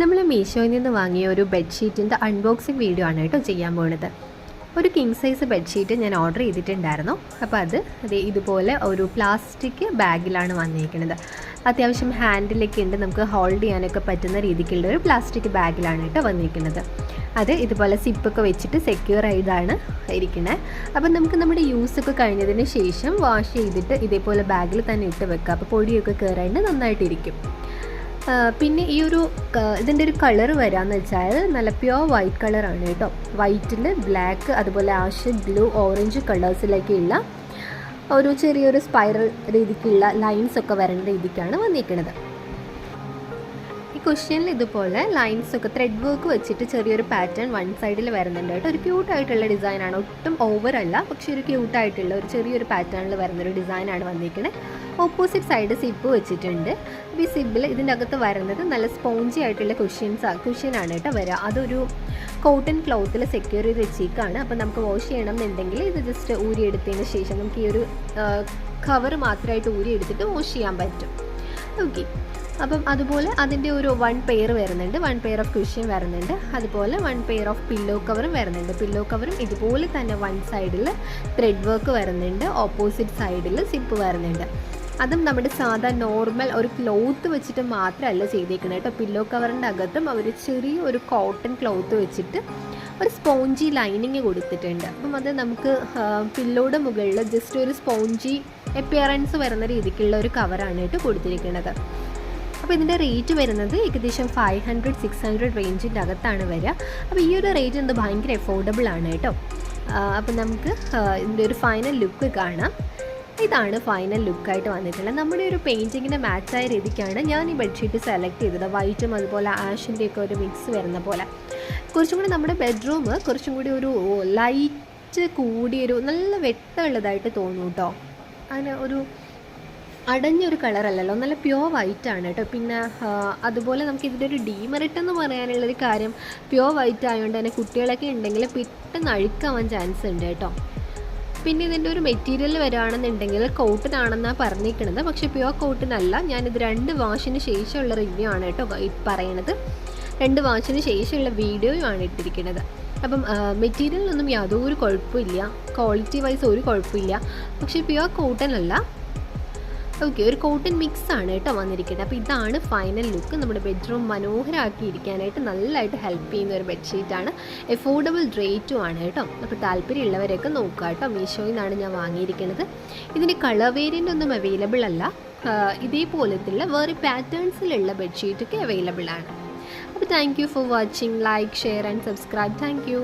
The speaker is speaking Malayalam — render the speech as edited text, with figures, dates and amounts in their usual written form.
നമ്മൾ മീഷോയിൽ നിന്ന് വാങ്ങിയ ഒരു ബെഡ്ഷീറ്റിൻ്റെ അൺബോക്സിങ് വീഡിയോ ആണ് കേട്ടോ ചെയ്യാൻ പോകുന്നത്. ഒരു കിങ് സൈസ് ബെഡ്ഷീറ്റ് ഞാൻ ഓർഡർ ചെയ്തിട്ടുണ്ടായിരുന്നു. അപ്പോൾ അത് ഇതുപോലെ ഒരു പ്ലാസ്റ്റിക് ബാഗിലാണ് വന്നിരിക്കുന്നത്. അത്യാവശ്യം ഹാൻഡിലൊക്കെ ഉണ്ട്, നമുക്ക് ഹോൾഡ് ചെയ്യാനൊക്കെ പറ്റുന്ന രീതിക്കുള്ള ഒരു പ്ലാസ്റ്റിക് ബാഗിലാണ് കേട്ടോ വന്നിരിക്കുന്നത്. അത് ഇതുപോലെ സിപ്പൊക്കെ വെച്ചിട്ട് സെക്യൂർ ആയതാണ് ഇരിക്കുന്നത്. അപ്പം നമുക്ക് നമ്മുടെ യൂസൊക്കെ കഴിഞ്ഞതിന് ശേഷം വാഷ് ചെയ്തിട്ട് ഇതേപോലെ ബാഗിൽ തന്നെ ഇട്ട് വെക്കാം. അപ്പോൾ പൊടിയൊക്കെ കയറാണ്ട് നന്നായിട്ടിരിക്കും. പിന്നെ ഈ ഒരു ഇതിൻ്റെ ഒരു കളർ വരാമെന്ന് വെച്ചാൽ നല്ല പ്യുവർ വൈറ്റ് കളറാണ് കേട്ടോ. വൈറ്റിൽ ബ്ലാക്ക്, അതുപോലെ ആഷ്, ബ്ലൂ, ഓറഞ്ച് കളേഴ്സിലേക്കുള്ള ഒരു ചെറിയൊരു സ്പൈറൽ രീതിക്കുള്ള ലൈൻസ് ഒക്കെ വരേണ്ട രീതിക്കാണ് വന്നിരിക്കുന്നത്. ഈ കുഷ്യനിൽ ഇതുപോലെ ലൈൻസൊക്കെ ത്രെഡ് വർക്ക് വെച്ചിട്ട് ചെറിയൊരു പാറ്റേൺ വൺ സൈഡിൽ വരുന്നുണ്ട് കേട്ടോ. ഒരു ക്യൂട്ടായിട്ടുള്ള ഡിസൈനാണ്, ഒട്ടും ഓവറല്ല, പക്ഷേ ഒരു ക്യൂട്ടായിട്ടുള്ള ഒരു ചെറിയൊരു പാറ്റേണിൽ വരുന്നൊരു ഡിസൈനാണ് വന്നിരിക്കുന്നത്. ഓപ്പോസിറ്റ് സൈഡ് സിപ്പ് വെച്ചിട്ടുണ്ട്. അപ്പോൾ ഈ സിബിൽ ഇതിൻ്റെ അകത്ത് വരുന്നത് നല്ല സ്പോഞ്ചി ആയിട്ടുള്ള കുഷ്യനാണ് കേട്ടോ വരിക. അതൊരു കോട്ടൺ ക്ലോത്തിൽ സെക്യൂർ ചെയ്ത് വെച്ചേക്കാണ്. അപ്പോൾ നമുക്ക് വാഷ് ചെയ്യണം എന്നുണ്ടെങ്കിൽ ഇത് ജസ്റ്റ് ഊരിയെടുത്തതിന് ശേഷം നമുക്ക് ഈ ഒരു കവർ മാത്രമായിട്ട് ഊരിയെടുത്തിട്ട് വാഷ് ചെയ്യാൻ പറ്റും. ഓക്കെ, അപ്പം അതുപോലെ അതിൻ്റെ ഒരു 1 പെയർ വരുന്നുണ്ട്, 1 പെയർ ഓഫ് കുഷ്യൻ വരുന്നുണ്ട്, അതുപോലെ 1 പെയർ ഓഫ് പില്ലോ കവറും വരുന്നുണ്ട്. പില്ലോ കവറും ഇതുപോലെ തന്നെ വൺ സൈഡിൽ ത്രെഡ് വർക്ക് വരുന്നുണ്ട്, ഓപ്പോസിറ്റ് സൈഡിൽ സിപ്പ് വരുന്നുണ്ട്. അതും നമ്മുടെ സാധാ നോർമൽ ഒരു ക്ലോത്ത് വെച്ചിട്ട് മാത്രമല്ല ചെയ്തേക്കുന്നത് കേട്ടോ. പില്ലോ കവറിൻ്റെ അകത്തും അവർ ചെറിയ ഒരു കോട്ടൺ ക്ലോത്ത് വെച്ചിട്ട് ഒരു സ്പോഞ്ചി ലൈനിങ് കൊടുത്തിട്ടുണ്ട്. അപ്പം അത് നമുക്ക് പില്ലോയുടെ മുകളിൽ ജസ്റ്റ് ഒരു സ്പോഞ്ചി അപ്പിയറൻസ് വരുന്ന രീതിക്കുള്ള ഒരു കവറാണ് കേട്ടോ കൊടുത്തിരിക്കുന്നത്. അപ്പോൾ ഇതിൻ്റെ റേറ്റ് വരുന്നത് ഏകദേശം 500-600 റേഞ്ചിൻ്റെ അകത്താണ് വരിക. അപ്പോൾ ഈ ഒരു റേറ്റ് എന്ത് ഭയങ്കര എഫോർഡബിൾ ആണ് കേട്ടോ. അപ്പോൾ നമുക്ക് ഇതിൻ്റെ ഒരു ഫൈനൽ ലുക്ക് കാണാം. ഇതാണ് ഫൈനൽ ലുക്കായിട്ട് വന്നിട്ടുള്ളത്. നമ്മുടെ ഒരു പെയിൻറ്റിങ്ങിൻ്റെ മാച്ചായ രീതിക്കാണ് ഞാൻ ഈ ബെഡ്ഷീറ്റ് സെലക്ട് ചെയ്തത്. വൈറ്റും അതുപോലെ ആഷിൻ്റെയൊക്കെ ഒരു മിക്സ് വരുന്ന പോലെ. കുറച്ചും കൂടി നമ്മുടെ ബെഡ്റൂം കുറച്ചും കൂടി ഒരു ലൈറ്റ് കൂടിയൊരു നല്ല വെട്ടമുള്ളതായിട്ട് തോന്നും കേട്ടോ. അങ്ങനെ ഒരു അടഞ്ഞൊരു കളറല്ലല്ലോ, നല്ല പ്യുവർ വൈറ്റാണ് കേട്ടോ. പിന്നെ അതുപോലെ നമുക്ക് ഇതിൻ്റെ ഒരു ഡീമെറിറ്റ് എന്ന് പറയാനുള്ളൊരു കാര്യം, പ്യുവർ വൈറ്റ് ആയതുകൊണ്ട് തന്നെ കുട്ടികളൊക്കെ ഉണ്ടെങ്കിൽ പെട്ടെന്ന് അഴുക്കാവാൻ ചാൻസ് ഉണ്ട് കേട്ടോ. പിന്നെ ഇതിൻ്റെ ഒരു മെറ്റീരിയൽ വരികയാണെന്നുണ്ടെങ്കിൽ കോട്ടൺ ആണെന്നാണ് പറഞ്ഞിരിക്കുന്നത്, പക്ഷേ പ്യുവർ കോട്ടൺ അല്ല. ഞാനിത് 2 വാഷിന് ശേഷമുള്ള റിവ്യൂ ആണ് കേട്ടോ പറയണത്. 2 വാഷിന് ശേഷമുള്ള വീഡിയോയും ആണ് ഇട്ടിരിക്കുന്നത്. അപ്പം മെറ്റീരിയലിനൊന്നും യാതൊരു കുഴപ്പമില്ല, ക്വാളിറ്റി വൈസ് ഒരു കുഴപ്പമില്ല, പക്ഷേ പ്യുവർ കോട്ടൺ അല്ല. ഓക്കെ, ഒരു കോട്ടൺ മിക്സ് ആണ് കേട്ടോ വന്നിരിക്കുന്നത്. അപ്പോൾ ഇതാണ് ഫൈനൽ ലുക്ക്. നമ്മുടെ ബെഡ്റൂം മനോഹരമാക്കി ഇരിക്കാനായിട്ട് നല്ലതായിട്ട് ഹെൽപ്പ് ചെയ്യുന്ന ഒരു ബെഡ്ഷീറ്റാണ്. എഫോർഡബിൾ റേറ്റും ആണ് കേട്ടോ. അപ്പോൾ താല്പര്യമുള്ളവരൊക്കെ നോക്കുക കേട്ടോ. മീഷോയിൽ നിന്നാണ് ഞാൻ വാങ്ങിയിരിക്കുന്നത്. ഇതിൻ്റെ കളർ വേരിയൻ്റ് ഒന്നും അവൈലബിൾ അല്ല. ഇതേപോലത്തുള്ള വേറെ പാറ്റേൺസിലുള്ള ബെഡ്ഷീറ്റൊക്കെ അവൈലബിൾ ആണ്. അപ്പോൾ thank you for watching. Like, share and subscribe. Thank you.